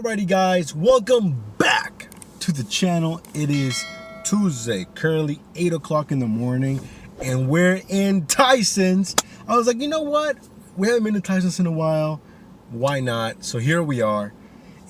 Alrighty guys, welcome back to the channel. It is Tuesday, currently 8 o'clock in the morning, and we're in Tyson's. I was like, you know what? We haven't been to Tyson's in a while. Why not? So here we are.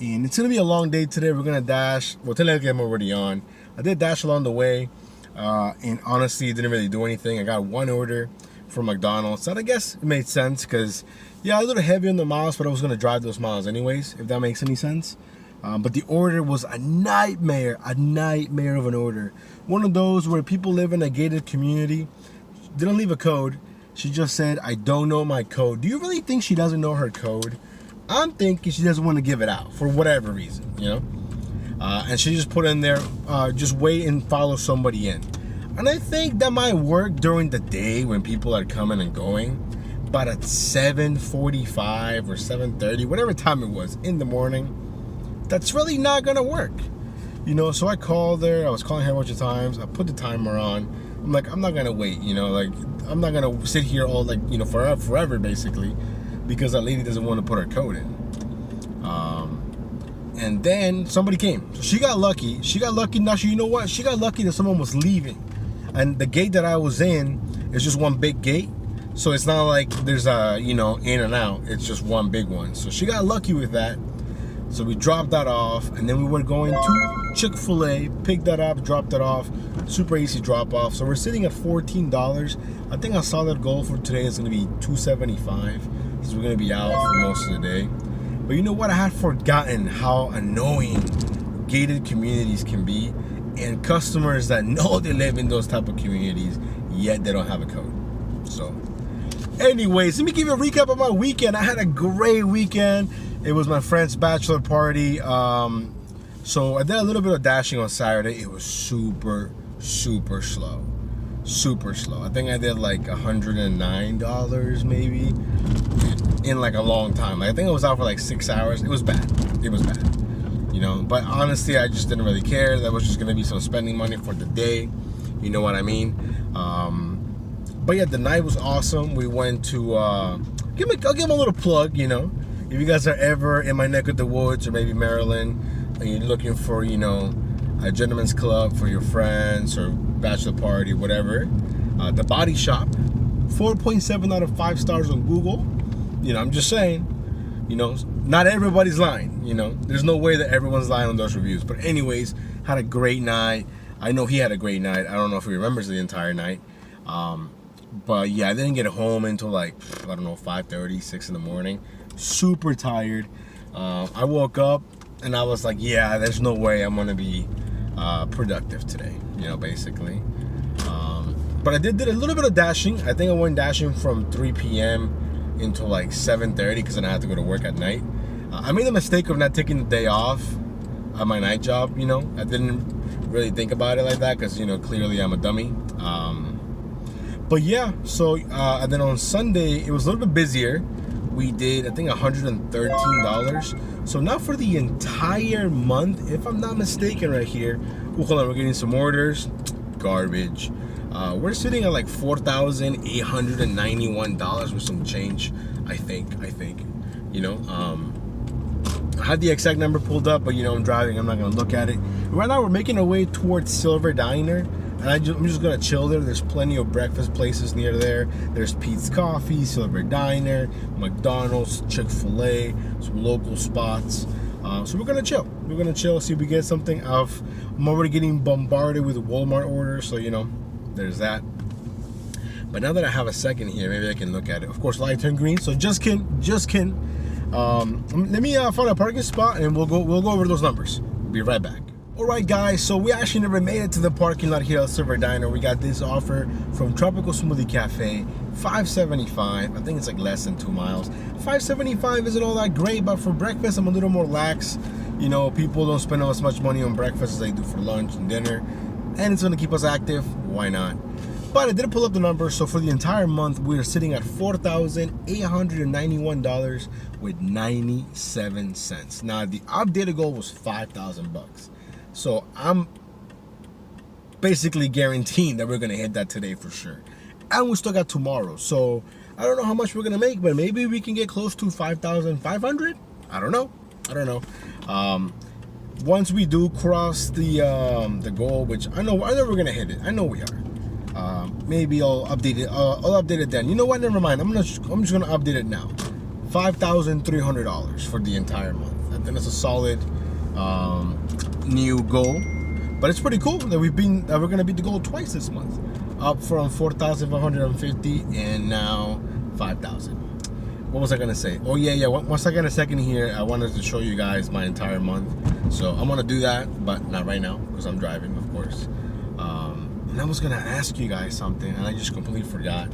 And it's gonna be a long day today. We're gonna dash. Well, technically I'm already on. I did dash along the way, and honestly, it didn't really do anything. I got one order from McDonald's. And I guess it made sense because, yeah, a little heavy on the miles, but I was gonna drive those miles anyways, if that makes any sense. But the order was a nightmare of an order. One of those where people live in a gated community, didn't leave a code. She just said, I don't know my code. Do you really think she doesn't know her code? I'm thinking she doesn't want to give it out for whatever reason, you know? And she just put in there, just wait and follow somebody in. And I think that might work during the day when people are coming and going. But at 7:45 or 7:30, whatever time it was in the morning, that's really not gonna work. You know, so I called her. I was calling her a bunch of times. I put the timer on. I'm like, I'm not gonna wait, you know, like, I'm not gonna sit here all, like, you know, forever basically, because that lady doesn't want to put her code in. And then somebody came. So she got lucky. Now, you know what? She got lucky that someone was leaving. And the gate that I was in is just one big gate. So it's not like there's a, you know, in and out. It's just one big one. So she got lucky with that. So we dropped that off. And then we were going to Chick-fil-A, picked that up, dropped it off. Super easy drop off. So we're sitting at $14. I think our solid goal for today is going to be $2.75. So we're going to be out for most of the day. But you know what? I had forgotten how annoying gated communities can be. And customers that know they live in those type of communities, yet they don't have a code. So anyways, let me give you a recap of my weekend. I had a great weekend. It was my friend's bachelor party. So I did a little bit of dashing on Saturday. It was super slow. Super slow. I think I did like $109 maybe in like a long time. Like, I think I was out for like 6 hours. It was bad. You know, but honestly, I just didn't really care. That was just gonna be some spending money for the day. You know what I mean? But yeah, the night was awesome. We went to, I'll give him a little plug, you know. If you guys are ever in my neck of the woods or maybe Maryland, and you're looking for, you know, a gentleman's club for your friends or bachelor party, whatever, The Body Shop, 4.7 out of 5 stars on Google. You know, I'm just saying, you know, not everybody's lying, you know. There's no way that everyone's lying on those reviews. But anyways, had a great night. I know he had a great night. I don't know if he remembers the entire night. But yeah, I didn't get home until like, I don't know, 5:30, 6 in the morning. Super tired. I woke up and I was like, yeah, there's no way I'm gonna be productive today, you know, basically. But I did a little bit of dashing. I think I went dashing from 3 p.m. until like 7:30 because then I had to go to work at night. I made the mistake of not taking the day off at my night job, you know. I didn't really think about it like that because, you know, clearly I'm a dummy. But yeah, so and then on Sunday it was a little bit busier. We did, I think, $113. So now for the entire month, if I'm not mistaken right here, hold on, we're getting some orders. Garbage. We're sitting at like $4,891 with some change, I think, you know. I had the exact number pulled up, but you know, I'm driving, I'm not gonna look at it. Right now we're making our way towards Silver Diner, and I'm just gonna chill there. There's plenty of breakfast places near there. There's Pete's Coffee, Silver Diner, McDonald's, Chick-fil-A, some local spots. So we're gonna chill. See if we get something. I'm already getting bombarded with Walmart orders, so you know, there's that. But now that I have a second here, maybe I can look at it. Of course, light turned green, so just kidding. Let me find a parking spot and we'll go over those numbers. Be right back. Alright guys, so we actually never made it to the parking lot here at Silver Diner. We got this offer from Tropical Smoothie Cafe, $5.75. I think it's like less than 2 miles. $5.75 isn't all that great, but for breakfast I'm a little more lax. You know, people don't spend as much money on breakfast as they do for lunch and dinner, and it's gonna keep us active. Why not? But I didn't pull up the numbers, so for the entire month we are sitting at $4,891 with 97 cents. Now the updated goal was $5,000. So I'm basically guaranteeing that we're gonna hit that today for sure. And we still got tomorrow. So I don't know how much we're gonna make, but maybe we can get close to 5,500. I don't know. I don't know. Once we do cross the goal, which I know we're gonna hit it. I know we are. Maybe I'll update it. I'll update it then. You know what? Never mind. I'm just gonna update it now. $5,300 for the entire month. I think it's a solid new goal. But it's pretty cool that we're gonna beat the goal twice this month. Up from 4,550 and now 5,000. What was I gonna say? Oh yeah. Once I get a second here, I wanted to show you guys my entire month. So I'm gonna do that, but not right now because I'm driving, of course. And I was gonna ask you guys something, and I just completely forgot.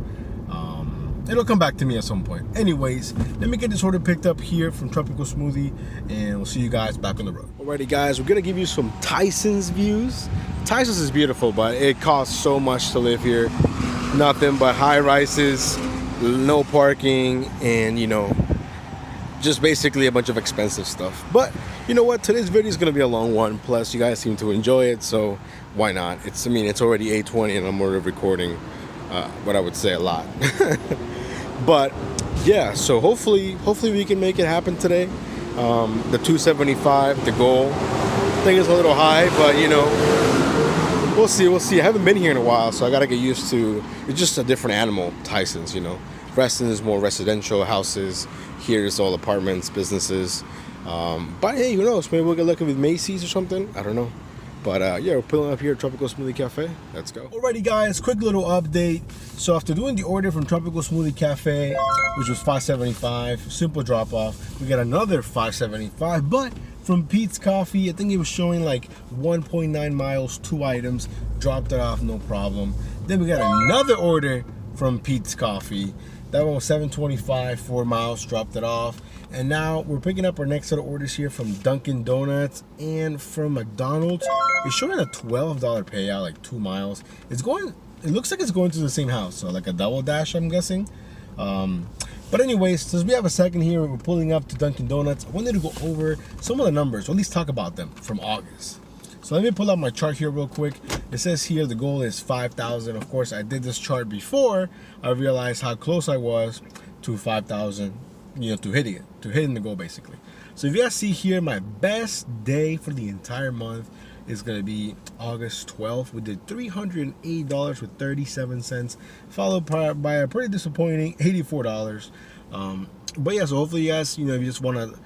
It'll come back to me at some point. Anyways, let me get this order picked up here from Tropical Smoothie, and we'll see you guys back on the road. Alrighty, guys, we're gonna give you some Tyson's views. Tyson's is beautiful, but it costs so much to live here. Nothing but high rises, no parking, and you know, just basically a bunch of expensive stuff. But you know what? Today's video is gonna be a long one. Plus, you guys seem to enjoy it, so why not? It's already 8:20, and I'm already recording. What I would say a lot. But yeah, so hopefully we can make it happen today. The 275, the goal, I think it's a little high, but you know, we'll see. I haven't been here in a while, so I gotta get used to. It's just a different animal. Tyson's, you know, Reston is more residential houses. Here is all apartments, businesses. But hey, who knows? Maybe we'll get lucky with Macy's or something. I don't know. But yeah, we're pulling up here at Tropical Smoothie Cafe. Let's go. Alrighty, guys, quick little update. So after doing the order from Tropical Smoothie Cafe, which was $5.75, simple drop off, we got another $5.75. But from Pete's Coffee, I think it was showing like 1.9 miles, 2 items, dropped it off, no problem. Then we got another order from Pete's Coffee. That one was $7.25, 4 miles, dropped it off. And now we're picking up our next set of orders here from Dunkin' Donuts and from McDonald's. It's showing a $12 payout, like 2 miles. It looks like it's going to the same house, so like a double dash, I'm guessing. But anyways, since we have a second here, we're pulling up to Dunkin' Donuts. I wanted to go over some of the numbers, or at least talk about them from August. So let me pull up my chart here real quick. It says here the goal is 5,000. Of course, I did this chart before I realized how close I was to 5,000, you know, to hitting the goal basically. So if you guys see here, my best day for the entire month is going to be August 12th. We did $308 with 37 cents, followed by a pretty disappointing $84. But yeah, so hopefully you guys, you know, if you just want to,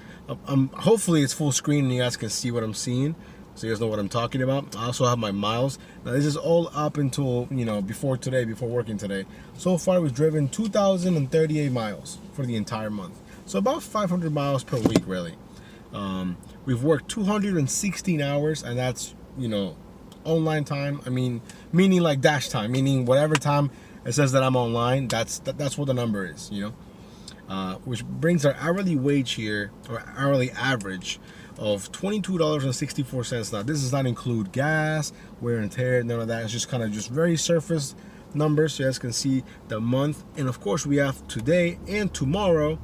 hopefully it's full screen and you guys can see what I'm seeing, so you guys know what I'm talking about. I also have my miles. Now this is all up until, you know, before working today. So far we've driven 2,038 miles for the entire month. So about 500 miles per week, really. We've worked 216 hours, and that's, you know, online time. I mean, meaning like dash time, meaning whatever time it says that I'm online, that's what the number is, you know. Which brings our hourly wage here, or hourly average, of $22.64. Now this does not include gas, wear and tear, none of that. It's just kind of just very surface numbers, so you guys can see the month. And of course we have today and tomorrow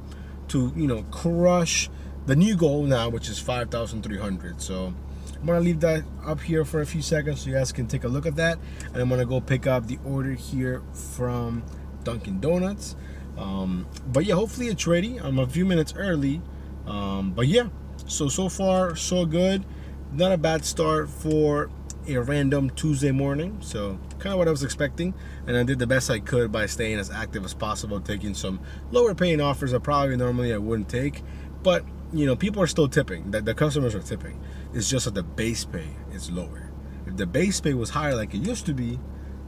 to, you know, crush the new goal now, which is 5,300. So I'm gonna leave that up here for a few seconds so you guys can take a look at that, and I'm gonna go pick up the order here from Dunkin' Donuts. But yeah, hopefully it's ready. I'm a few minutes early, but yeah, so far so good. Not a bad start for a random Tuesday morning, so kind of what I was expecting, and I did the best I could by staying as active as possible, taking some lower paying offers that probably normally I wouldn't take. But you know, people are still tipping, the customers are tipping. It's just that the base pay is lower. If the base pay was higher like it used to be,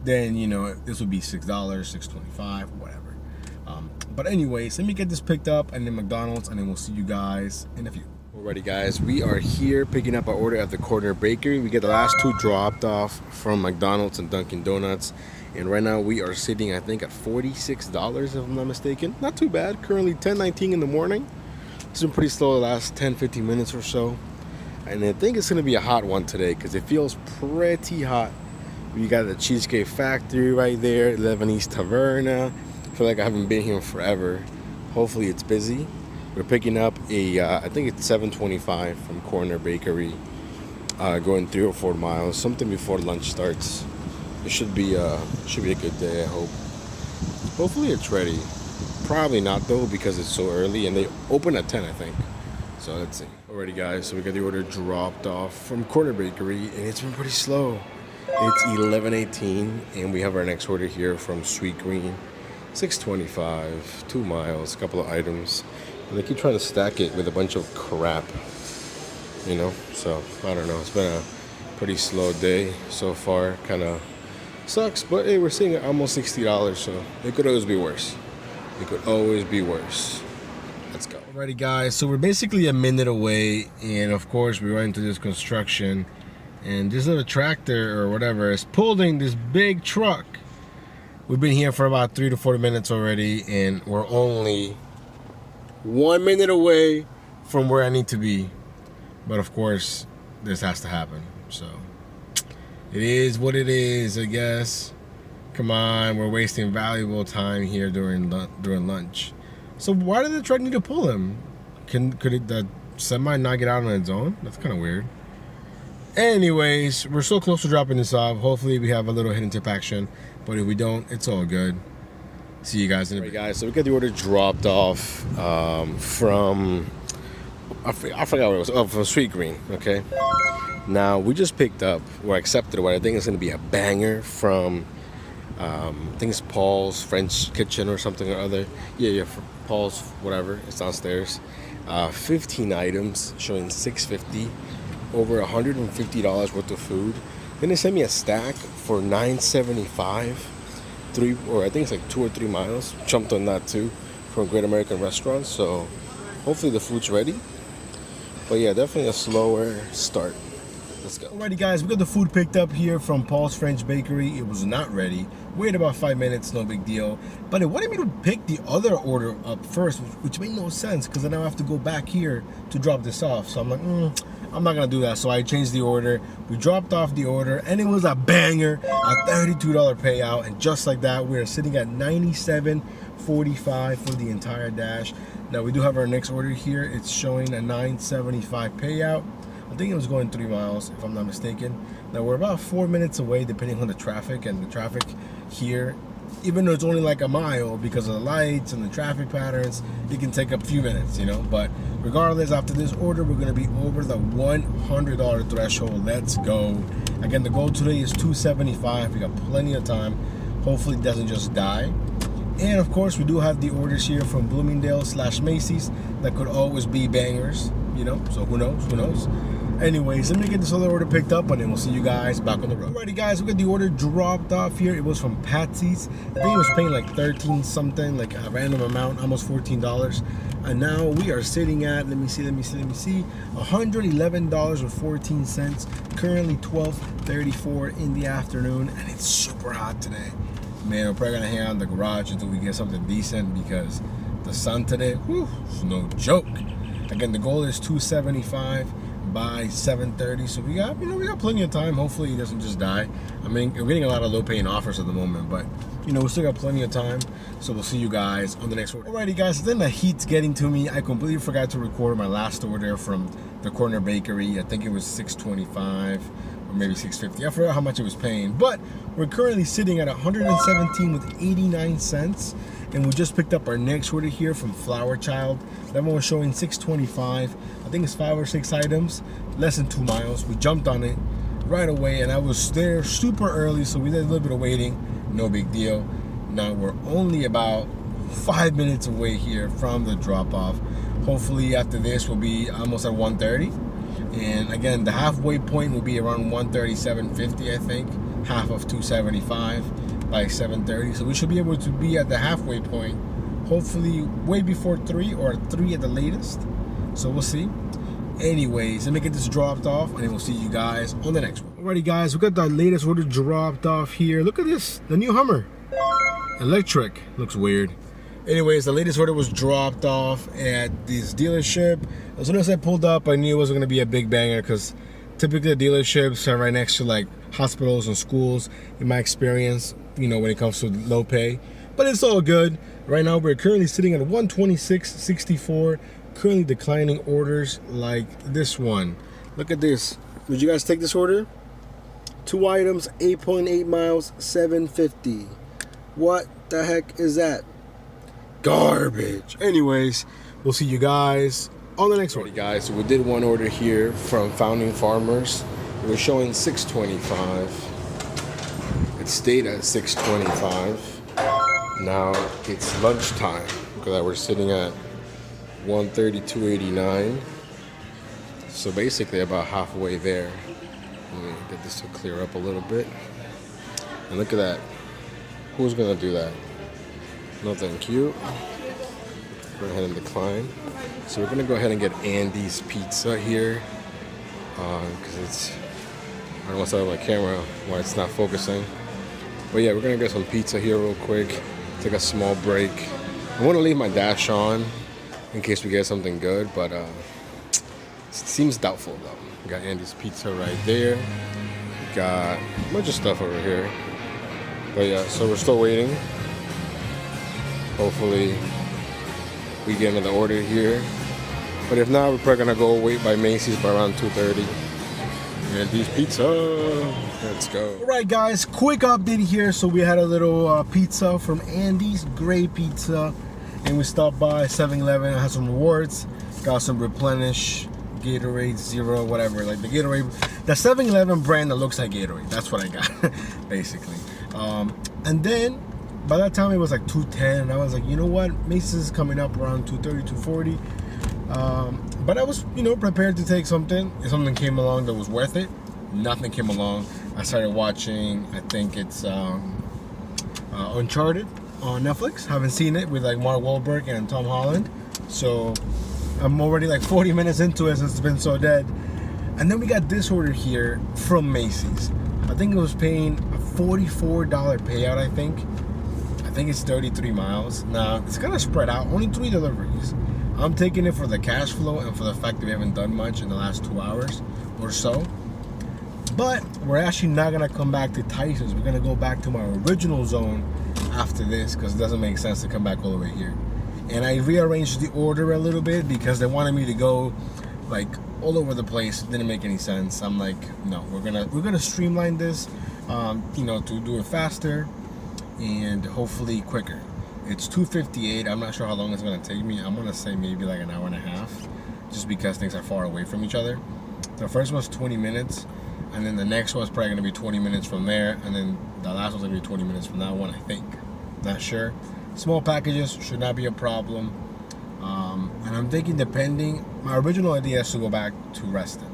then, you know, this would be $6, $6.25, whatever. But anyways, let me get this picked up and then McDonald's, and then we'll see you guys in a few. Alrighty, guys, we are here picking up our order at the corner bakery. We get the last two dropped off from McDonald's and Dunkin' Donuts, and right now we are sitting, I think, at $46 if I'm not mistaken. Not too bad. Currently 10:19 in the morning. It's been pretty slow the last 10-15 minutes or so, and I think it's gonna be a hot one today because it feels pretty hot. We got the Cheesecake Factory right there, 11 East Taverna. I feel like I haven't been here forever. Hopefully it's busy. We're picking up a, I think it's 725 from Corner Bakery, going 3 or 4 miles, something before lunch starts. It should be a good day, I hope. Hopefully it's ready. Probably not though, because it's so early, and they open at 10, I think. So let's see. Alrighty guys, so we got the order dropped off from Corner Bakery and it's been pretty slow. It's 11:18 and we have our next order here from Sweet Green. 625, 2 miles, a couple of items. And they keep trying to stack it with a bunch of crap. You know, so I don't know. It's been a pretty slow day so far. Kind of sucks, but hey, we're seeing almost $60, so it could always be worse. It could always be worse. Let's go. Alrighty guys, so we're basically a minute away, and of course we run into this construction, and this little tractor or whatever is pulling this big truck. We've been here for about 30 to 40 minutes already, and we're only 1 minute away from where I need to be. But of course, this has to happen. So it is what it is, I guess. Come on, we're wasting valuable time here during lunch. So why did the truck need to pull him? Could the semi not get out on its own? That's kind of weird. Anyways, we're so close to dropping this off. Hopefully we have a little hidden tip action, but if we don't, it's all good. See you guys in a bit. Guys, so we got the order dropped off from I forgot what it was. Oh, from Sweet Green. Okay. Now we just picked up or accepted what I think is going to be a banger from I think it's Paul's French Kitchen or something or other. Yeah, Paul's whatever. It's downstairs. 15 items showing $6.50, over $150 worth of food. Then they sent me a stack for $9.75. I think it's like 2 or 3 miles. Jumped on that too from Great American Restaurants. So hopefully the food's ready. But yeah, definitely a slower start. Let's go. Alrighty guys, we got the food picked up here from Paul's French Bakery. It was not ready. Waited about 5 minutes, no big deal. But it wanted me to pick the other order up first, which made no sense because then I have to go back here to drop this off. So I'm like, I'm not gonna do that. So I changed the order. We dropped off the order and it was a banger, a $32 payout. And just like that, we're sitting at $97.45 for the entire dash. Now we do have our next order here. It's showing a $9.75 payout. I think it was going 3 miles, if I'm not mistaken. Now we're about 4 minutes away, depending on the traffic. And the traffic here, even though it's only like a mile, because of the lights and the traffic patterns, it can take a few minutes, you know. But regardless, after this order, we're gonna be over the $100 threshold. Let's go. Again, the goal today is $275. We got plenty of time. Hopefully it doesn't just die. And of course, we do have the orders here from Bloomingdale/Macy's that could always be bangers, you know, so who knows. Anyways, let me get this other order picked up and then we'll see you guys back on the road. Alrighty guys, we got the order dropped off here. It was from Patsy's. I think it was paying like 13 something, like a random amount, almost $14. And now we are sitting at, let me see, $111.14. Currently 12:34 in the afternoon, and it's super hot today. Man, we're probably gonna hang out in the garage until we get something decent because the sun today, whew, is no joke. Again, the goal is $275 by 7:30, so we got plenty of time. Hopefully it doesn't just die. I mean, we're getting a lot of low paying offers at the moment, but we still got plenty of time. So we'll see you guys on the next order. Alrighty guys, then the heat's getting to me. I completely forgot to record my last order from the Corner Bakery. I think it was $6.25 or maybe $6.50. I forgot how much it was paying, but we're currently sitting at $117.89, and we just picked up our next order here from Flower Child. That one was showing $6.25. I think it's 5 or 6 items, less than 2 miles. We jumped on it right away, and I was there super early, so we did a little bit of waiting. No big deal. Now we're only about 5 minutes away here from the drop-off. Hopefully after this we'll be almost at 1:30. And again, the halfway point will be around 137.50, I think. Half of 275 by 7:30. So we should be able to be at the halfway point, hopefully way before 3 or 3 at the latest. So we'll see. Anyways, let me get this dropped off and then we'll see you guys on the next one. Alrighty guys, we got the latest order dropped off here. Look at this, the new Hummer. Electric, looks weird. Anyways, the latest order was dropped off at this dealership. As soon as I pulled up, I knew it was gonna be a big banger because typically the dealerships are right next to like hospitals and schools in my experience, when it comes to low pay. But it's all good. Right now we're currently sitting at 126.64, currently declining orders like this one. Look at this. Would you guys take this order? 2 items, 8.8 miles, $7.50. What the heck is that? Garbage. Anyways, we'll see you guys On the next one, guys. So we did one order here from Founding Farmers. It was showing $6.25. It stayed at $6.25. Now it's lunchtime because we're sitting at $132.89. So basically about halfway there. Let me get this to clear up a little bit. And look at that. Who's gonna do that? No, thank you. Go ahead and decline. So we're gonna go ahead and get Andy's Pizza here because it's, I don't want to set up my camera while it's not focusing. But yeah, we're gonna get some pizza here real quick. Take a small break. I want to leave my dash on in case we get something good, but it seems doubtful though. We got Andy's Pizza right there. We got a bunch of stuff over here. But yeah, so we're still waiting. Hopefully we get another order here. But if not, we're probably gonna go wait by Macy's by around 2:30. Andy's Pizza. Let's go. All right, guys, quick update here. So we had a little pizza from Andy's, great pizza. And we stopped by 7-Eleven, had some rewards, got some Replenish, Gatorade, Zero, whatever. Like the Gatorade, the 7-Eleven brand that looks like Gatorade. That's what I got, basically. And then by that time it was like 2:10, and I was like, you know what, Macy's is coming up around 2:30, 2:40. But I was, prepared to take something. If something came along that was worth it, nothing came along. I started watching, I think it's Uncharted on Netflix. Haven't seen it, with like Mark Wahlberg and Tom Holland. So I'm already like 40 minutes into it since it's been so dead. And then we got this order here from Macy's. I think it was paying a $44 payout, I think it's 33 miles. Now, it's kind of spread out, only 3 deliveries. I'm taking it for the cash flow and for the fact that we haven't done much in the last 2 hours or so. But we're actually not gonna come back to Tyson's. We're gonna go back to my original zone after this because it doesn't make sense to come back all the way here. And I rearranged the order a little bit because they wanted me to go like all over the place. It didn't make any sense. I'm like, no, we're gonna streamline this, to do it faster and hopefully quicker. It's 2:58. I'm not sure how long it's gonna take me. I'm gonna say maybe like an hour and a half, just because things are far away from each other. The first one's 20 minutes, and then the next one's probably gonna be 20 minutes from there, and then the last one's gonna be 20 minutes from that one, I think. Not sure. Small packages should not be a problem. And I'm thinking, depending, my original idea is to go back to Reston,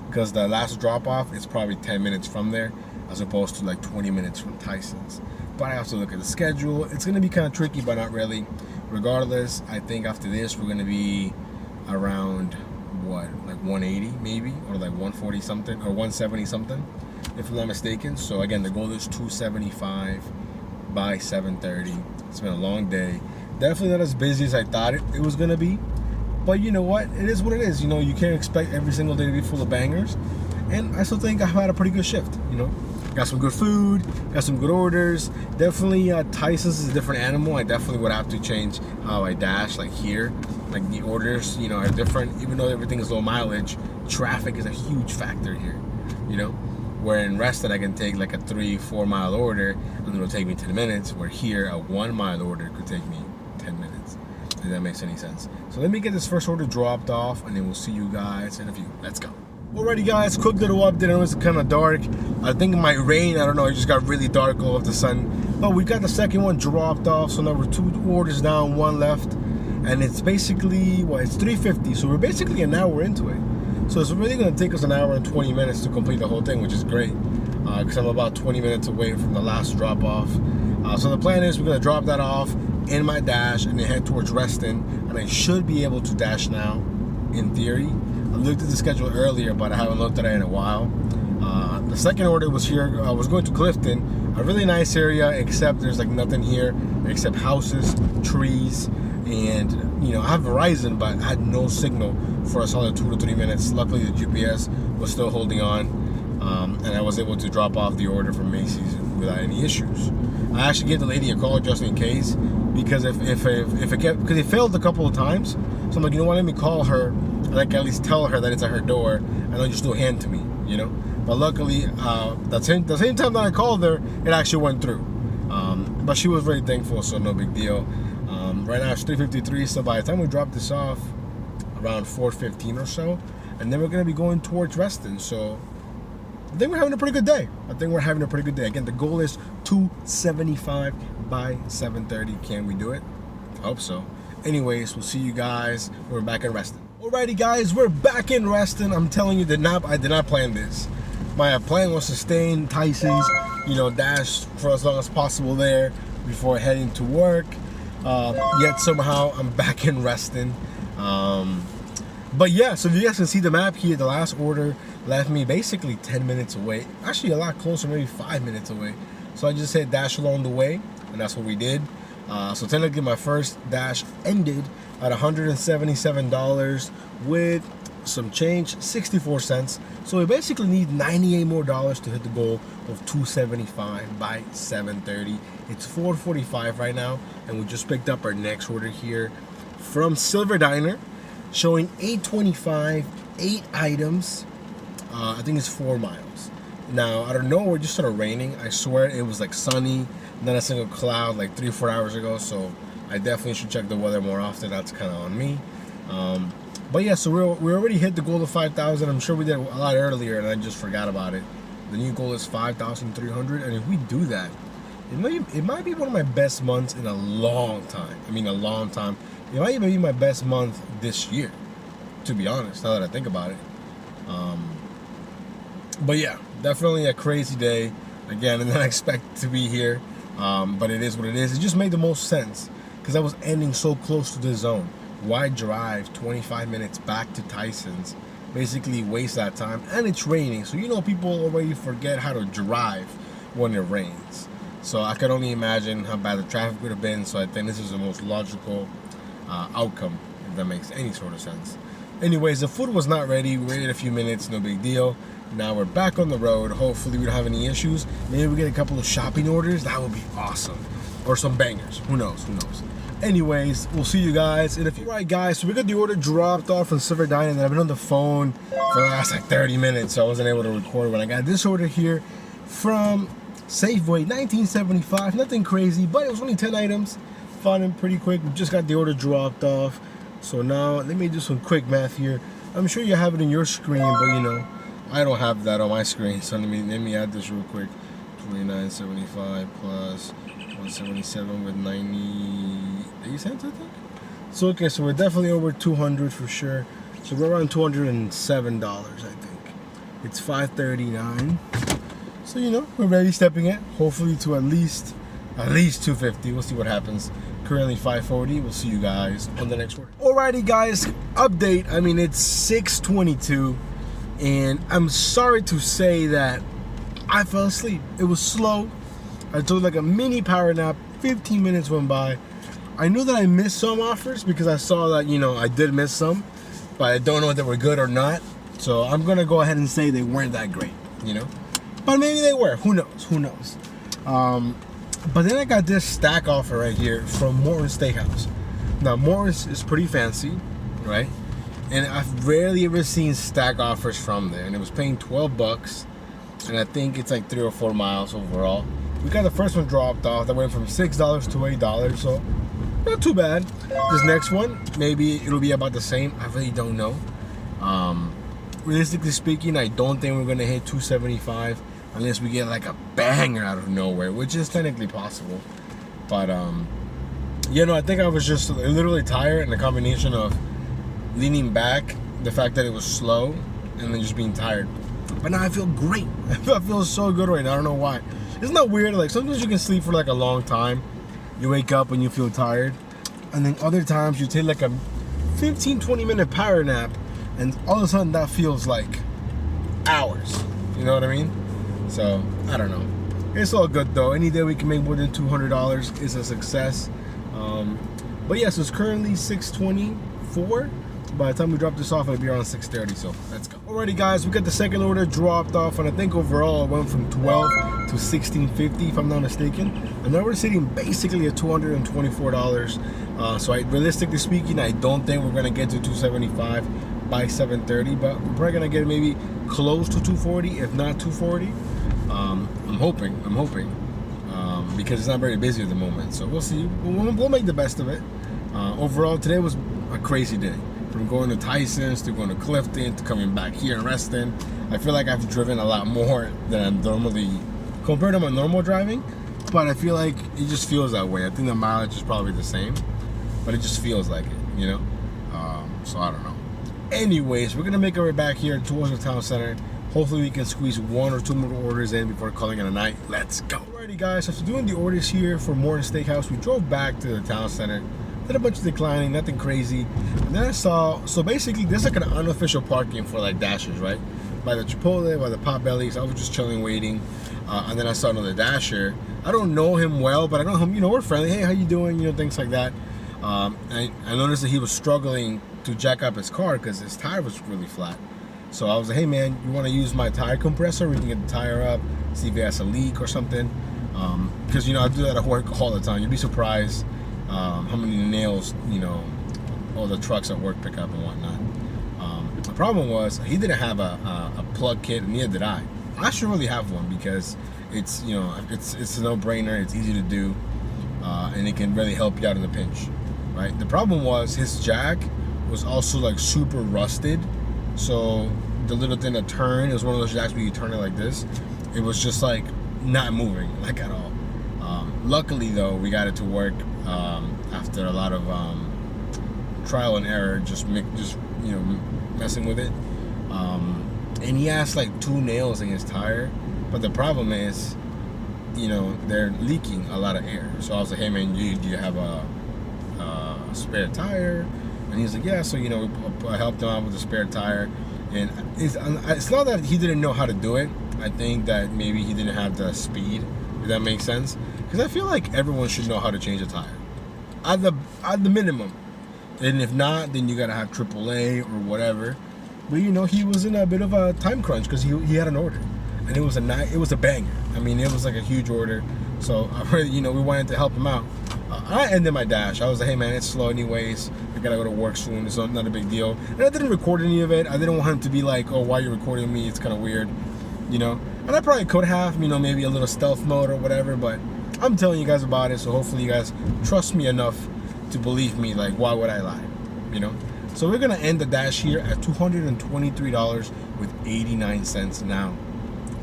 because the last drop off is probably 10 minutes from there, as opposed to like 20 minutes from Tyson's. But I have to look at the schedule. It's gonna be kind of tricky, but not really. Regardless, I think after this we're gonna be around what, like 180 maybe, or like 140 something, or 170 something, if I'm not mistaken. So again, the goal is 275 by 7:30. It's been a long day. Definitely not as busy as I thought it was gonna be. But you know what? It is what it is. You can't expect every single day to be full of bangers. And I still think I've had a pretty good shift, Got some good food, got some good orders. Definitely Tyson's is a different animal. I definitely would have to change how I dash, like here. Like the orders, are different. Even though everything is low mileage, traffic is a huge factor here, Where in Reston I can take like a 3-4 mile order and it'll take me 10 minutes, where here a 1 mile order could take me 10 minutes. If that makes any sense. So let me get this first order dropped off, and then we'll see you guys in a few. Let's go. Alrighty guys, quick little update. I know it's kind of dark. I think it might rain. I don't know. It just got really dark all of the sudden. But we got the second one dropped off. So now we're 2 orders down, 1 left. And it's basically, it's 3:50. So we're basically an hour into it. So it's really going to take us an hour and 20 minutes to complete the whole thing, which is great. Because I'm about 20 minutes away from the last drop off. So the plan is we're going to drop that off in my dash and then head towards Reston. And I should be able to dash now, in theory. I looked at the schedule earlier, but I haven't looked at it in a while. The second order was here. I was going to Clifton, a really nice area, except there's like nothing here except houses, trees, and I have Verizon, but I had no signal for a solid 2 to 3 minutes. Luckily, the GPS was still holding on, and I was able to drop off the order from Macy's without any issues. I actually gave the lady a call just in case, because if it failed a couple of times, so I'm like, let me call her, and I can at least tell her that it's at her door, and they'll just do a hand to me, But luckily, the same time that I called her, it actually went through. But she was very thankful, so no big deal. Right now it's 3:53, so by the time we drop this off, around 4:15 or so, and then we're gonna be going towards Reston. So I think we're having a pretty good day. Again, the goal is 275 by 7:30. Can we do it? I hope so. Anyways, we'll see you guys when we're back in Reston. Alrighty guys, we're back in Reston. I'm telling you, I did not plan this. My plan was to stay in Tyson's, dash for as long as possible there before heading to work. Yet somehow I'm back in Reston. But yeah, so if you guys can see the map here, the last order left me basically 10 minutes away. Actually a lot closer, maybe 5 minutes away. So I just hit Dash Along the way, and that's what we did. So technically my first dash ended at $177 with some change, 64 cents. So we basically need $98 more to hit the goal of 275 by 7:30. It's 4:45 right now, and we just picked up our next order here from Silver Diner, showing $8.25, 8 items. I think it's 4 miles. Now, I don't know, it just started raining. I swear it was like sunny, not a single cloud like 3 or 4 hours ago. So I definitely should check the weather more often. That's kind of on me. But yeah, so we already hit the goal of 5,000. I'm sure we did a lot earlier and I just forgot about it. The new goal is 5,300, and if we do that, it might be one of my best months in a long time. I mean, a long time. It might even be my best month this year, to be honest, now that I think about it. But yeah, definitely a crazy day. Again, I didn't expect to be here, but it is what it is. It just made the most sense because I was ending so close to the zone. Why drive 25 minutes back to Tyson's, basically waste that time? And it's raining, so people already forget how to drive when it rains. So I can only imagine how bad the traffic would have been. So I think this is the most logical outcome, if that makes any sort of sense. Anyways, the food was not ready. We waited a few minutes, no big deal. Now we're back on the road. Hopefully we don't have any issues. Maybe we get a couple of shopping orders. That would be awesome. Or some bangers. Who knows? Anyways, we'll see you guys in a few. Right, guys, so we got the order dropped off from Silver Diner, and I've been on the phone for the last like 30 minutes, so I wasn't able to record when I got this order here from Safeway, 1975. Nothing crazy, but it was only 10 items. Found them pretty quick. We just got the order dropped off. So now let me do some quick math here. I'm sure you have it in your screen, but I don't have that on my screen. So let me add this real quick. 29.75 plus 177 with 98 cents, I think. So okay, so we're definitely over 200 for sure. So we're around $207, I think. It's 5:39. So we're ready stepping it. Hopefully to at least 250. We'll see what happens. Currently 540. We'll see you guys on the next order. Alrighty guys, update. I mean, it's 6:22, and I'm sorry to say that I fell asleep. It was slow. I took like a mini power nap. 15 minutes went by. I knew that I missed some offers because I saw that I did miss some, but I don't know if they were good or not. So I'm gonna go ahead and say they weren't that great, but maybe they were. Who knows? But then I got this stack offer right here from Morton's Steakhouse. Now Morton's is pretty fancy, right? And I've rarely ever seen stack offers from there. And it was paying $12, and I think it's like 3 or 4 miles overall. We got the first one dropped off. That went from $6 to $8, so not too bad. This next one, maybe it'll be about the same. I really don't know. Realistically speaking, I don't think we're gonna hit 275 unless we get like a banger out of nowhere, which is technically possible. But I think I was just literally tired, and a combination of leaning back, the fact that it was slow, and then just being tired. But now I feel great. I feel so good right now. I don't know why. Isn't that weird? Like sometimes you can sleep for like a long time. You wake up and you feel tired, and then other times you take like a 15-20 minute power nap, and all of a sudden that feels like hours. You know what I mean? So I don't know. It's all good though. Any day we can make more than $200 is a success. But yeah, so it's currently 6:24. By the time we drop this off, it'll be around 6:30. So let's go. Alrighty, guys, we got the second order dropped off, and I think overall it went from 12 to 16.50, if I'm not mistaken. And now we're sitting basically at $224. So realistically speaking, I don't think we're gonna get to 275 by 7:30, but we're probably gonna get maybe close to 240, if not 240. I'm hoping, because it's not very busy at the moment. So we'll see. We'll make the best of it. Overall, today was a crazy day. from going to Tyson's to going to Clifton to coming back here and Reston. I feel like I've driven a lot more than I'm normally, compared to my normal driving, but I feel like it just feels that way. I think the mileage is probably the same, but it just feels like it, you know? So I don't know. Anyways, we're gonna make our way back here towards the town center. Hopefully we can squeeze 1 or 2 more orders in before calling it a night. Let's go. Alrighty guys, after doing the orders here for Morton Steakhouse, we drove back to the town center. Did a bunch of declining, nothing crazy. And then I saw, so basically there's like an unofficial parking for like Dashers, right? By the Chipotle, by the Potbellies. I was just chilling, waiting. And then I saw another Dasher. I don't know him well, but I know him, you know, we're friendly. Hey, how you doing? You know, things like that. I noticed that he was struggling to jack up his car because his tire was really flat. So I was like, hey man, you want to use my tire compressor? We can get the tire up, see if it has a leak or something. Because, you know, I do that at work all the time. You'd be surprised how many nails, you know, all the trucks at work pick up and whatnot. The problem was he didn't have a plug kit, and neither did I. I should really have one because it's, you know, it's a no-brainer. It's easy to do, and it can really help you out in a pinch, right? The problem was his jack was also like super rusted. So the little thing that turned, it was one of those jacks where you turn it like this. It was just like not moving, like at all. Luckily though, we got it to work after a lot of trial and error, just you know, messing with it. And he has like 2 nails in his tire, but the problem is, you know, they're leaking a lot of air. So I was like, hey man, do you have a spare tire? And he's like, yeah. So, you know, I helped him out with the spare tire. And it's not that he didn't know how to do it. I think that maybe he didn't have the speed, if that makes sense. Because I feel like everyone should know how to change a tire, at the minimum. And if not, then you gotta have AAA or whatever. But you know, he was in a bit of a time crunch because he had an order, and it was a banger. I mean, it was like a huge order. So you know, we wanted to help him out. I ended my dash. I was like, hey man, it's slow anyways. I gotta go to work soon. It's not a big deal. And I didn't record any of it. I didn't want him to be like, oh, why are you recording me? It's kind of weird, you know. And I probably could have, you know, maybe a little stealth mode or whatever. But I'm telling you guys about it, so hopefully you guys trust me enough to believe me. Like, why would I lie, you know? So we're gonna end the dash here at $223 with 89 cents now.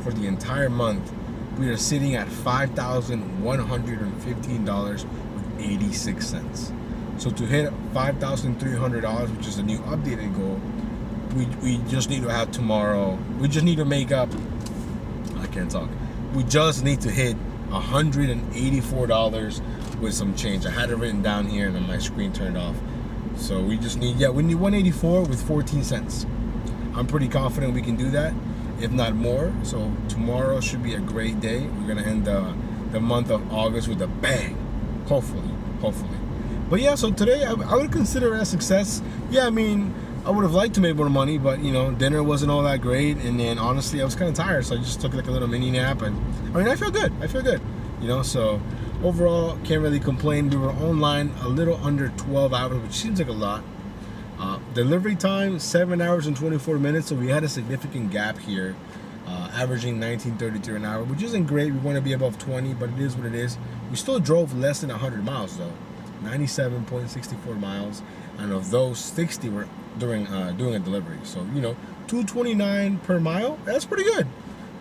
For the entire month, we are sitting at $5,115 with 86 cents. So to hit $5,300, which is the new updated goal, we just need to have tomorrow. We just need to make up. I can't talk. We just need to hit $184 with some change. I had it written down here, and then my screen turned off. So we just need, we need 184 with 14 cents. I'm pretty confident we can do that, if not more. So tomorrow should be a great day. We're gonna end the month of August with a bang, hopefully. But yeah, so today I would consider it a success. Yeah, I mean, I would have liked to make more money, but you know, dinner wasn't all that great, and then honestly I was kind of tired, so I just took like a little mini nap, and I mean, I feel good, you know. So overall, can't really complain. We were online a little under 12 hours, which seems like a lot. Delivery time 7 hours and 24 minutes, so we had a significant gap here, averaging $19.33 an hour, which isn't great. We want to be above 20, but it is what it is. We still drove less than 100 miles though, 97.64 miles, and of those 60 were doing a delivery. So you know, $2.29 per mile. That's pretty good.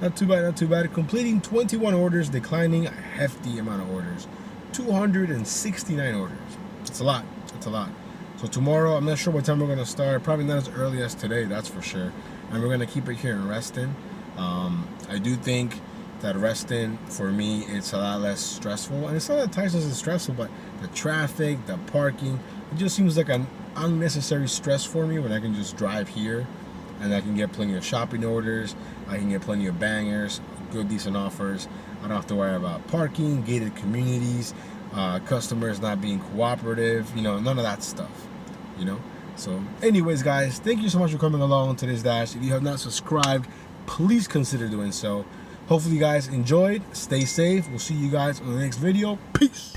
Not too bad. Completing 21 orders, declining a hefty amount of orders, 269 orders. It's a lot. So tomorrow, I'm not sure what time we're gonna start. Probably not as early as today, that's for sure. And we're gonna keep it here in Reston. I do think that Reston, for me, it's a lot less stressful. And it's not that Tyson's is stressful, but the traffic, the parking, it just seems like an unnecessary stress for me when I can just drive here and I can get plenty of shopping orders. I can get plenty of bangers, good, decent offers. I don't have to worry about parking, gated communities, customers not being cooperative, you know, none of that stuff, you know. So anyways guys, thank you so much for coming along to this dash. If you have not subscribed, please consider doing so. Hopefully you guys enjoyed. Stay safe. We'll see you guys on the next video. Peace.